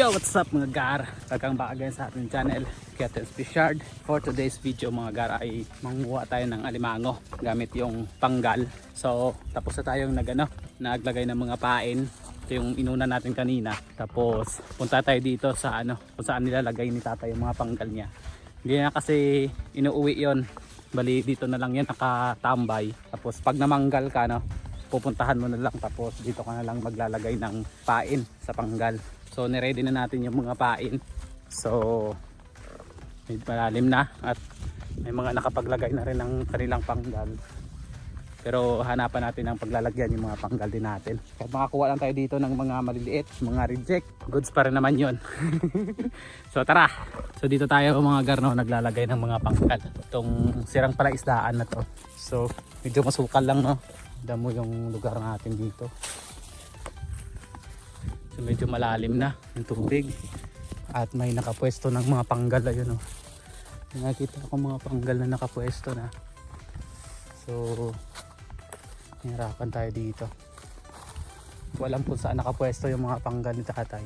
Yo, what's up mga gar? Welcome back again sa ating channel, Captain Fishard. For today's video mga gar ay manguha tayo ng alimango gamit yung panggal. So tapos na tayong naglagay ng mga pain. Ito yung inuna natin kanina. Tapos punta tayo dito sa kung saan nilalagay ni tata yung mga panggal niya. Hindi na kasi inuuwi yon. Bali dito na lang yan nakatambay. Tapos pag namanggal ka pupuntahan mo na lang, tapos dito ka na lang maglalagay ng pain sa panggal. So niready na natin yung mga pain. So may malalim na at may mga nakapaglagay na rin ng kanilang panggal. Pero hanapan natin ang paglalagyan yung mga panggal din natin. Kaya makakuha lang tayo dito ng mga maliliit, mga reject. Goods pa rin naman yun. So tara! So dito tayo mga garno naglalagay ng mga panggal. Itong sirang palaisdaan na to. So medyo masukal lang damo yung lugar natin dito. So medyo malalim na yung tubig at may nakapwesto ng mga panggal. Ayun nakita ko mga panggal na nakapwesto na. So hirapan tayo dito. Walang po saan nakapwesto yung mga panggal ni tatay.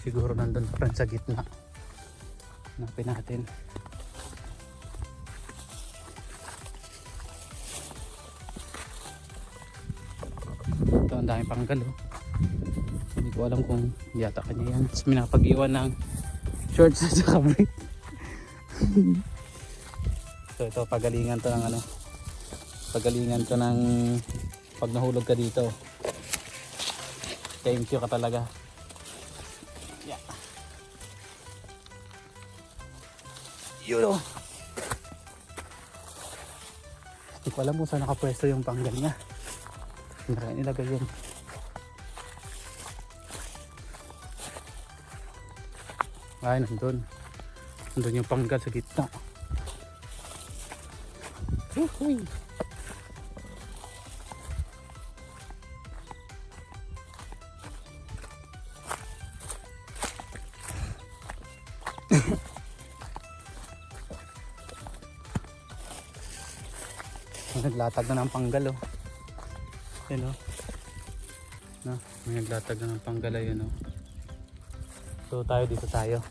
Siguro nandun pa rin sa gitna. Hanapin natin. Ito ang daming panggal Hindi ko alam kung yata kanya yan. Tapos may nakapag-iwan ng shorts at saka brief. So ito pagalingan to ng pagalingan to ng pag nahulog ka dito. Thank you ka talaga. Yeah. Yun Hindi ko alam kung saan nakapwesto yung panggal niya. Marami nilagay yun. Ay, nandun yung panggal sa gitna. Uy. Naglatag na ng panggal Yan may naglatag na ng panggal yun So dito tayo.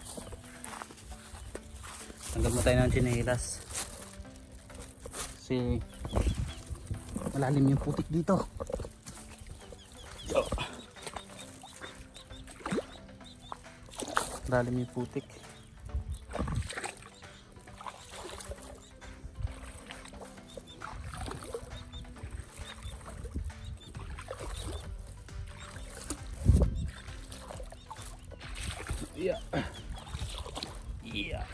Tanggal mo tayo ng tsinelas. Kasi malalim yung putik dito. Malalim yung putik. Yeah.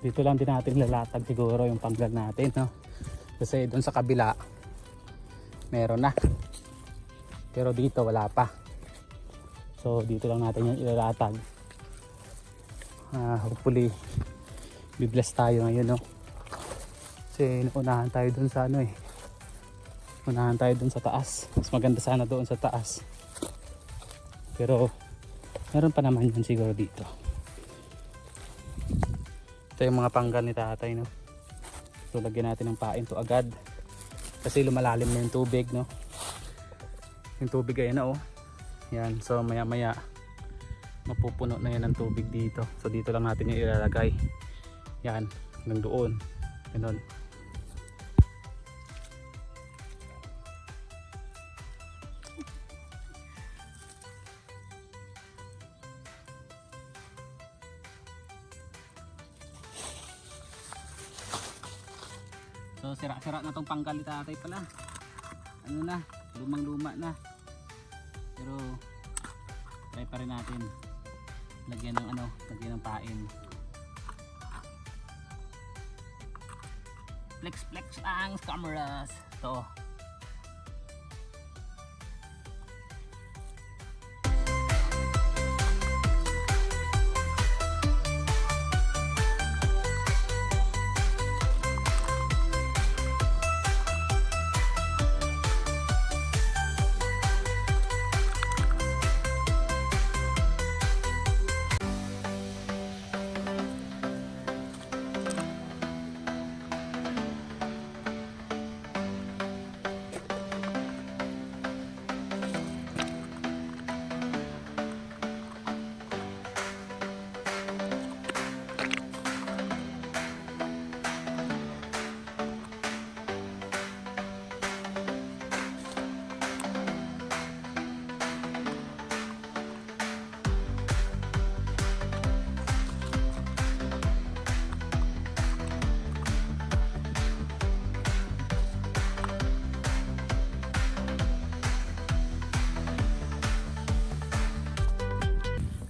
Dito lang din natin lalatag siguro yung panggal natin kasi doon sa kabila meron na, pero dito wala pa. So dito lang natin yung ilalatag. Hopefully bibless tayo ngayon kasi naunahan tayo dun sa unahan tayo dun sa taas. Mas maganda sana doon sa taas, pero meron pa naman yun siguro dito. Ito yung mga panggal ni tatay So lagyan natin ng pain to agad kasi lumalalim na yung tubig Yung tubig ayan yan. So maya maya mapupuno na yan ng tubig dito. So dito lang natin yung ilalagay yan hanggang doon. Ganun. So sira-sira na tong panggal ni tatay pala. Lumang-luma na. Pero try pa rin natin. Lagyan ng pain. Flex ang cameras. Ito.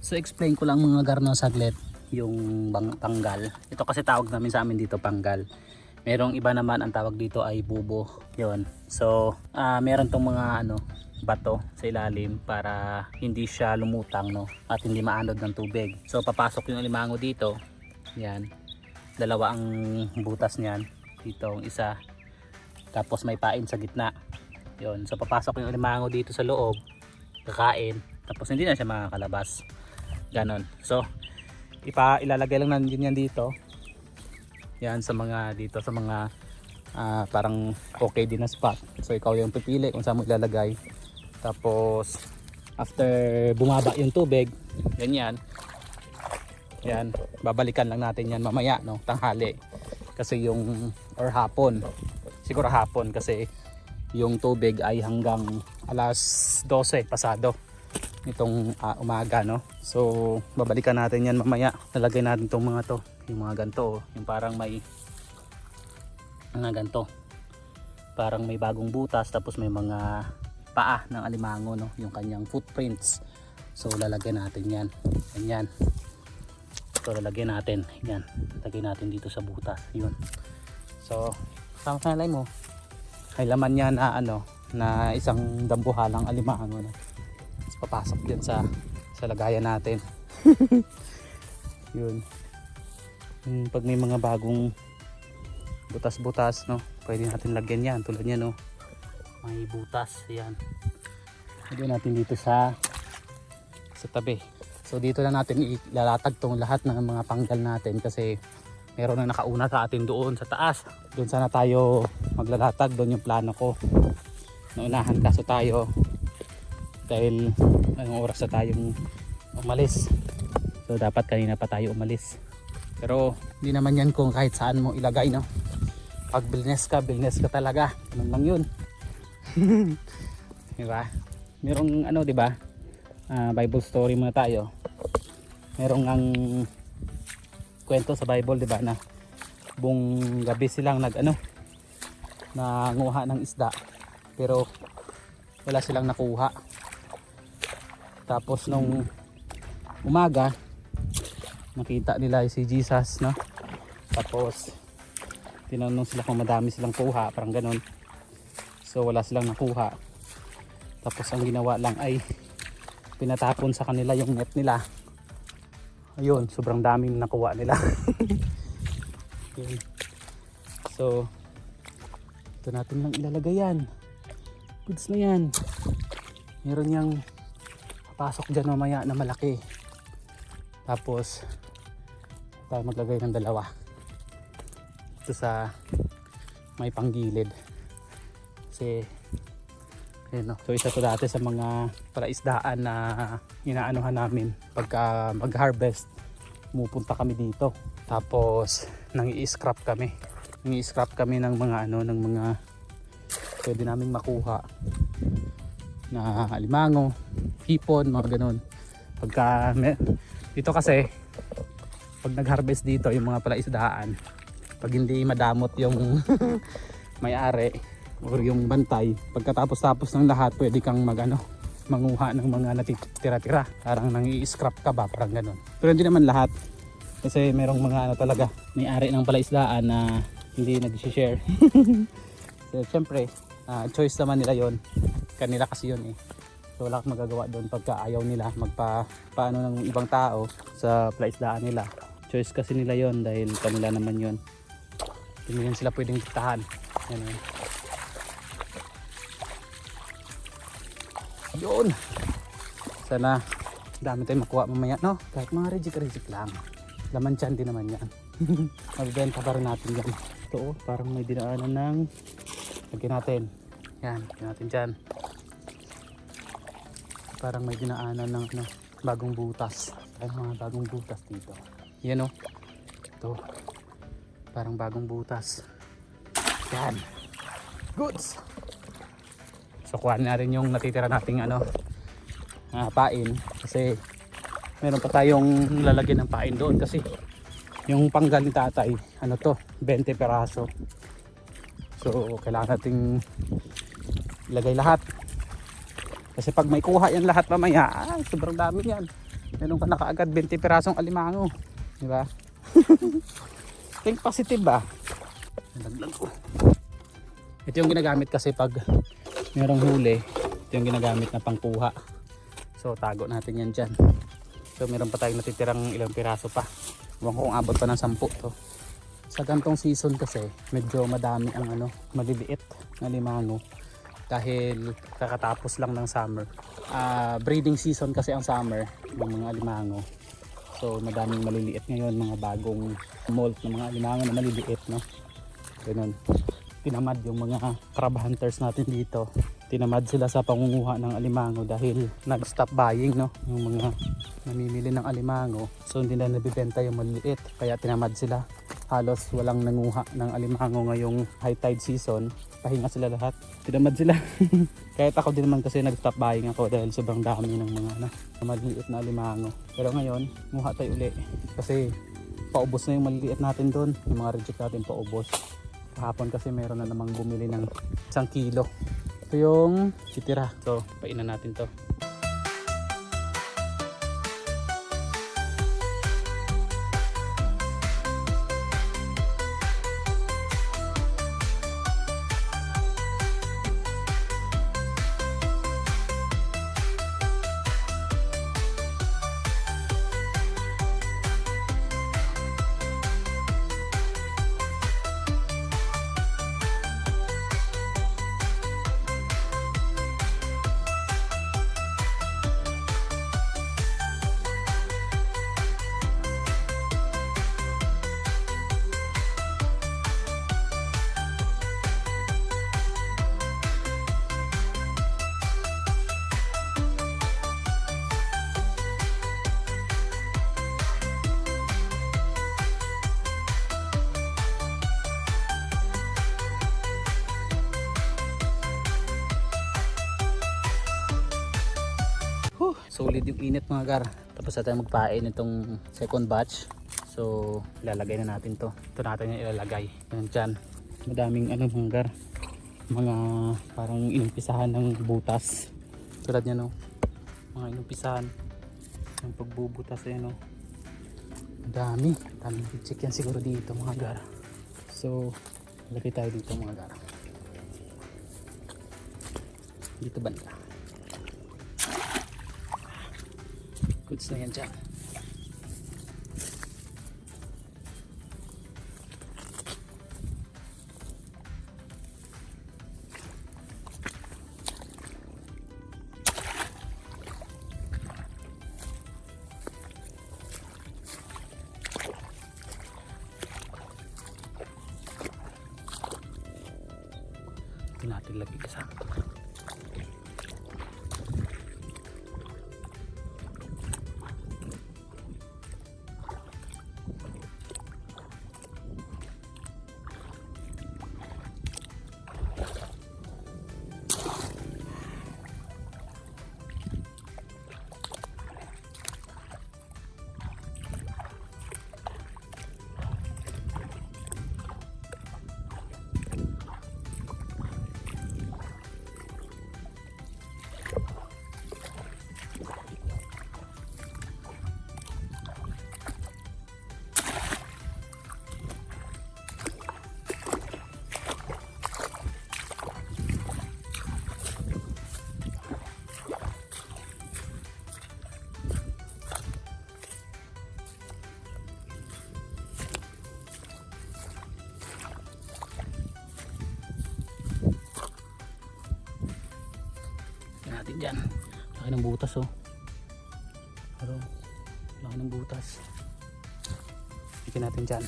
So explain ko lang mga garno saglit yung panggal. Ito kasi tawag namin sa amin dito panggal. Merong iba naman ang tawag dito ay bubo. Yun. So meron tong mga bato sa ilalim para hindi siya lumutang at hindi maanod ng tubig. So papasok yung alimango dito. Yan. Dalawa ang butas niyan. Dito ang isa. Tapos may pain sa gitna. Yun. So papasok yung alimango dito sa loob. Kakain. Tapos hindi na siya makakalabas. Ganon. So ilalagay lang natin yan dito. Yan sa mga dito sa mga parang okay din na spot. So ikaw yung pipili kung saan mo ilalagay. Tapos after bumaba yung tubig, ganyan. Yan, babalikan lang natin yan mamaya tanghali. Kasi yung or hapon. Siguro hapon kasi yung tubig ay hanggang alas 12 pasado nitong umaga So babalikan natin yan mamaya. Lalagay natin tong mga to, yung mga ganto, yung parang may ganto. Parang may bagong butas tapos may mga paa ng alimango yung kanyang footprints. So lalagyan natin yan. Ganyan. So lalagyan natin, yan. Lagyan natin dito sa butas, yun. So sama sa nalay mo ay laman niya na na isang dambuhalang alimango papasok dyan sa lagayan natin. Yun. Pag may mga bagong butas-butas pwede natin lagyan yan tulad yan may butas yan. Lagyan natin dito sa tabi. So dito na natin ilalatag tong lahat ng mga panggal natin kasi meron na nakauna sa atin doon sa taas. Doon sana tayo maglalatag, doon yung plano ko. Naunahan kaso tayo dahil anong oras na tayong umalis. So dapat kanina pa tayo umalis. Pero hindi naman yan kung kahit saan mo ilagay Pag business ka talaga. Ganun lang yun. Diba? Merong diba? Bible story muna tayo. Merong ang kwento sa Bible, diba, na buong gabi silang nanguha ng isda. Pero wala silang nakuha. Tapos nung umaga nakita nila si Jesus tapos tinanong sila kung madami silang kuha, parang ganon. So wala silang nakuha. Tapos ang ginawa lang ay pinatapon sa kanila yung net nila. Ayun, sobrang daming nakuha nila. So ito natin lang ilalagay yan. Goods na yan. Meron yang pasok dyan mamaya na malaki. Tapos tayo maglagay ng dalawa ito sa may panggilid kasi so isa to dati sa mga palaisdaan na inaanuhan namin pagka mag harvest. Pumupunta kami dito tapos nang-i-scrap kami ng mga ng mga pwede namin makuha na alimango, hipon, mga ganun. Pagka dito kasi pag nag-harvest dito yung mga palaisdaan, pag hindi madamot yung may-ari or yung bantay, pagkatapos ng lahat pwede kang manguha ng mga natitira-tira. Parang nang-i-scrap ka ba, parang ganun. Pero hindi naman lahat kasi merong mga talaga may-ari ng palaisdaan na hindi nag-share. So syempre choice naman nila yon, kanila kasi yun so wala kang magagawa doon pagka ayaw nila paano ng ibang tao sa palaisdaan nila. Choice kasi nila yon dahil kanila naman yon, hindi yun sila pwedeng diktahan. Yun, sana dami tayong makuha mamaya kahit mga reject lang, laman tiyan din naman yan. Magbenta pa rin natin yan. Ito parang may dinaanan ng lagyan natin yan, lagyan natin dyan. Parang may dinaanan ng bagong butas. Ay mga bagong butas dito. Yan ito parang bagong butas. Yan, goods. So kuhanin na rin yung natitira nating pain kasi meron pa tayong lalagyan ng pain doon kasi yung panggal ni tatay 20 peraso. So kailangan nating ilagay lahat kasi pag may kuha yan lahat mamaya sobrang dami yan. Meron ka na kaagad 20 pirasong alimango. Di ba? Think positive ba? Nalaglag ko. Ito yung ginagamit kasi pag merong huli. Ito yung ginagamit na pangkuha. So tago natin yan dyan. So meron pa tayong natitirang ilang piraso pa. Huwag kung abot pa ng 10 to. Sa gantong season kasi medyo madami ang maliliit na limango. Dahil kakatapos lang ng summer. Breeding season kasi ang summer ng mga alimango. So madaming maliliit ngayon, mga bagong molt ng mga alimango na maliliit, no? Ganun. Tinamad yung mga crab hunters natin dito. Tinamad sila sa pangunguha ng alimango dahil nag-stop buying, no? Yung mga namimili ng alimango. So hindi na nabibenta yung maliliit. Kaya tinamad sila. Halos walang nanguha ng alimango ngayong high tide season. Pahinga sila lahat. Tinamad sila. Kahit ako din naman kasi nag-stop buying ako dahil sobrang dami ng mga maliliit na alimango. Pero ngayon, nguha tayo uli. Kasi paubos na yung maliliit natin doon. Yung mga reject natin paubos. Kahapon kasi meron na namang bumili ng 1 kilo. Ito yung titira. So, painan natin to. Solid yung init mga gar. Tapos na tayo magpain itong second batch. So ilalagay na natin to. Ito natin yung ilalagay. Yan dyan. Madaming mga gar. Mga parang inumpisahan ng butas. Tulad niya, no? Mga inumpisahan ng pagbubutas, no? Madami. Daming check yan siguro dito mga gar. So lagay tayo dito mga gar. Dito banda. Goods na yan dyan. Ito natin lagi kasama. Natin dyan. Laki ng butas, oh. Pero laki ng butas. Ikin natin dyan.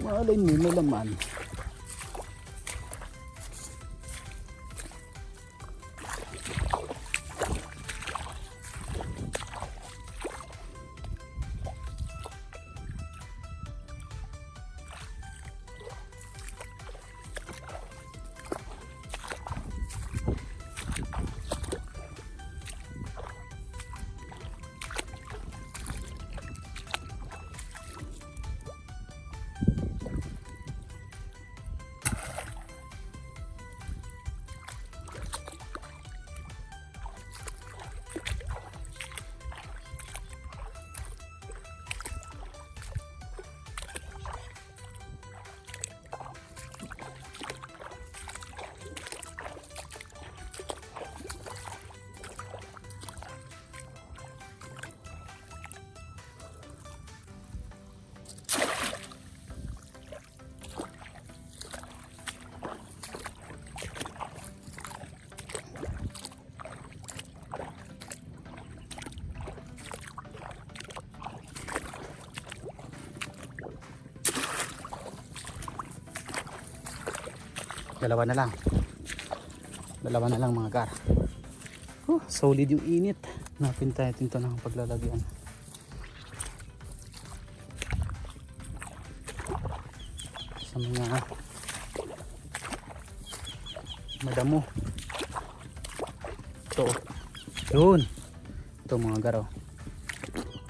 Malay mo, may laman. Dalawa na lang. Dalawa na lang mga gar. Solid yung init. Hanapin tayo ito ng paglalagyan. Sa mga madamo. Ito. Yun. Ito mga gar, oh.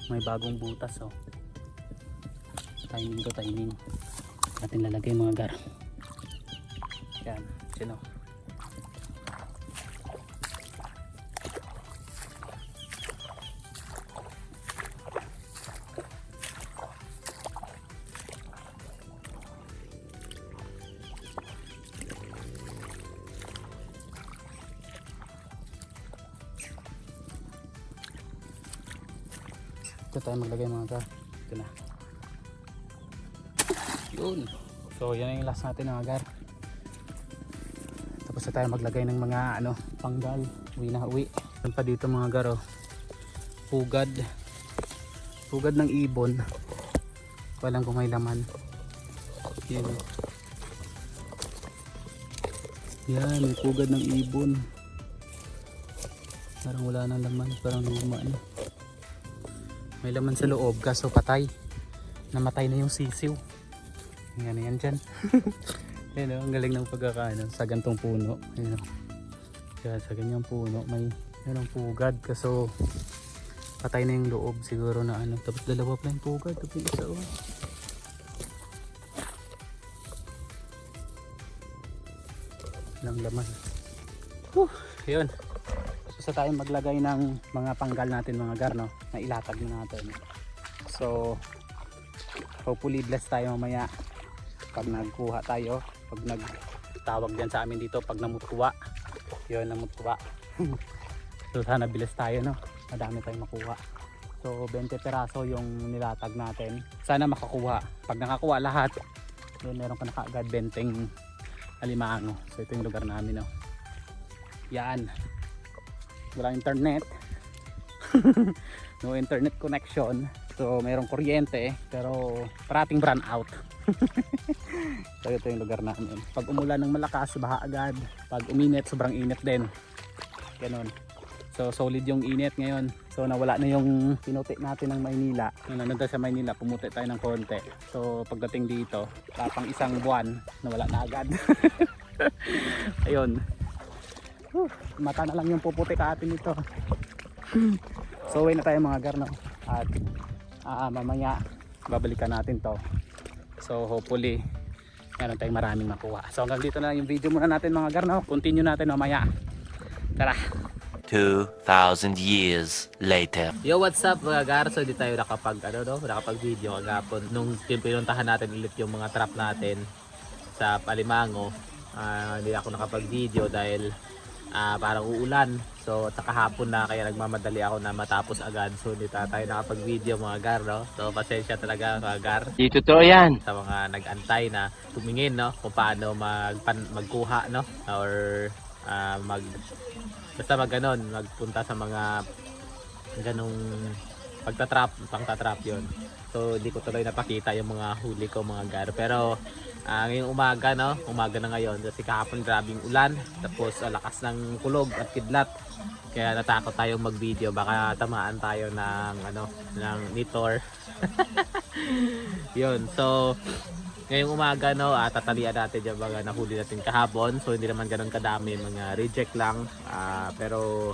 May bagong butas, oh. Timing to timing. Natin lalagay mga gar. Yan. Sino? Ito tayo maglagay mga gar. Ito na. Yun. So yan yung last natin mga gar. Tapos na tayo maglagay ng mga panggal. Uwi na uwi. Yan pa dito mga gar, oh. Pugad. Pugad ng ibon. Walang kung may laman. Yan. Yan, may pugad ng ibon. Parang wala nang laman. Parang luma na. May laman sa loob kaso patay. Namatay na yung sisiw. Yan dyan. Yan, ang galing ng pagkakaano sa gantong puno. Yan, kaya sa ganyang puno may pugad kaso patay na yung loob siguro na tapos dalawa pa yung pugad. Tapos isa, oh. Walang laman. Yun. So tayong maglagay ng mga panggal natin mga gar, no, na ilatag na natin. So hopefully bless tayo mamaya pag nagkuha tayo, pag nagtawag dyan sa amin dito pag namutkuha. Yun, namutkuha. So sana bilis tayo, no, madami tayong makuha. So 20 peraso yung nilatag natin, sana makakuha. Pag nakakuha lahat, yun, meron ka na kaagad 20 alimango. So ito yung lugar namin, no. Yan, walang internet. No internet connection. So mayroong kuryente pero parating brand out. So ito yung lugar namin. Pag umulan ng malakas, baha agad. Pag uminit, sobrang init din. Ganon. So solid yung init ngayon. So nawala na yung pinuti natin ng Maynila. Nung nandun sa Maynila, pumuti tayo ng konti. So pagdating dito, tapang isang buwan, nawala na agad. Ayun. Mata na lang yung puputi ka atin ito. So uwi na tayo mga gar, no? At mamaya babalikan natin to. So hopefully meron tayong maraming makuha. So hanggang dito na lang yung video muna natin mga gar, no? Continue natin mamaya. Tara. 2,000 years later. Yo, what's up mga gar? So hindi tayo nakapag video kagapon nung pinuntahan natin ulit yung mga trap natin sa Alimango. Hindi ako nakapag video dahil parang uulan. So kahapon na kaya nagmamadali ako na matapos agad. So hindi tayo nakapag video mga gar, no? So pasensya talaga mga gar. Di totoo yan. Sa mga nag-antay na tumingin, no, kung paano magkuha, no, or basta magpunta sa mga ganong pangtatrap yon. So hindi ko tuloy napakita yung mga huli ko mga gar. Pero ngayong umaga, no, umaga na ngayon kasi kahapon grabing ulan, tapos lakas ng kulog at kidlat, kaya natakot tayong mag video, baka tamaan tayo ng ng nitor. Yun, so ngayong umaga, no, tatalian natin yung mga nahuli natin kahapon. So hindi naman ganun kadami, mga reject lang, pero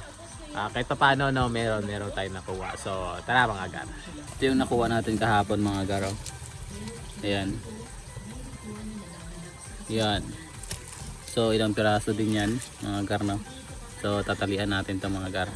kahit pa paano, no, meron tayong nakuha. So tara mga gar. Ito yung nakuha natin kahapon mga garo. Ayan. Yan. So ilang piraso din yan mga gar, no? So tatalian natin ito mga gar.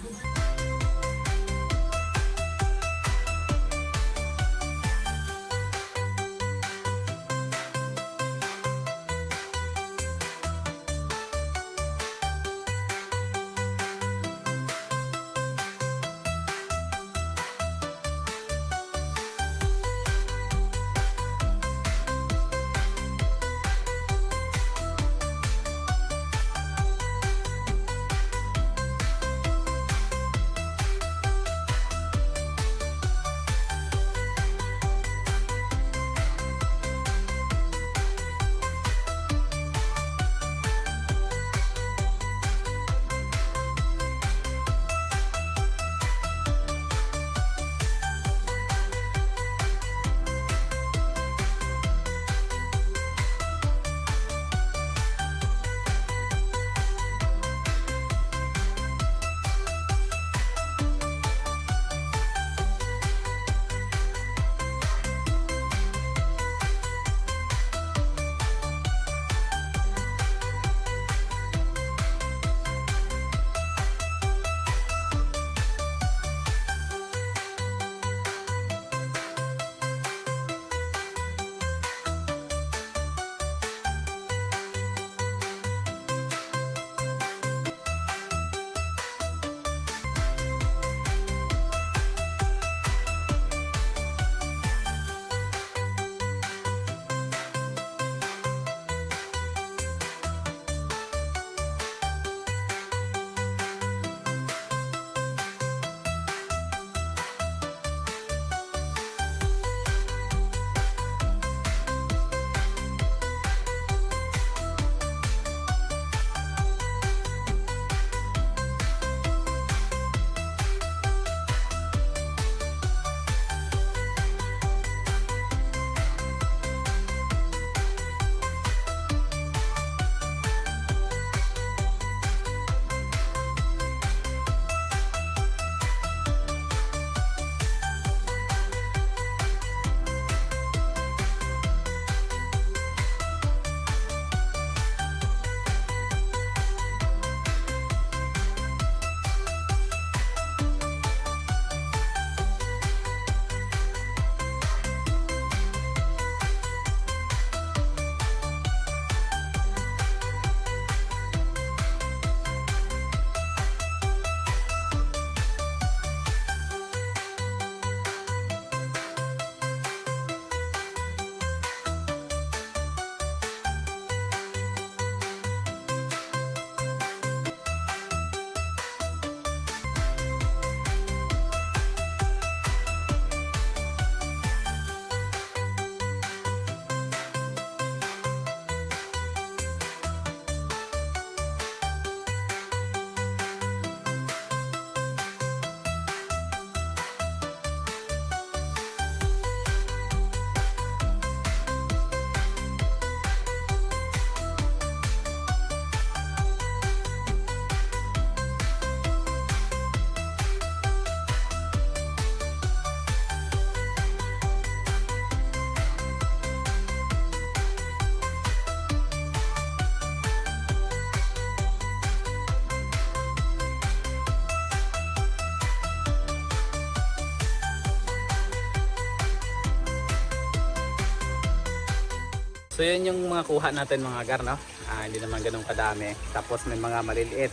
So yun yung mga kuha natin mga gar, no? Hindi naman ganun kadami. Tapos may mga maliliit.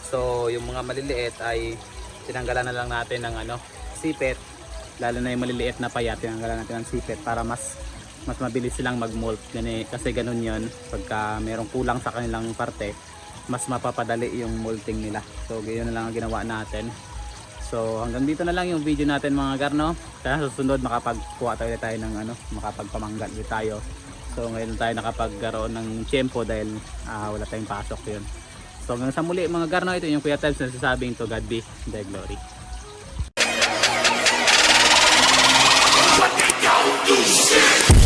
So yung mga maliliit ay tinanggalan na lang natin ng sipit. Lalo na yung maliliit na payat, tinanggalan natin ng sipit para mas mabilis silang mag-molt. Kasi ganun yun, pagka merong kulang sa kanilang parte, mas mapapadali yung molting nila. So ganyan na lang ang ginawa natin. So hanggang dito na lang yung video natin mga gar, no? Kaya sa susunod makapagkuha tayo ng makapagpamanggal ulit tayo. So ngayon tayo nakapagkaroon ng tiyempo dahil wala tayong pasok yun. So hanggang sa muli mga gar, no? Ito yung Kuya Tebs na sasabing to God be the glory. What they don't do shit.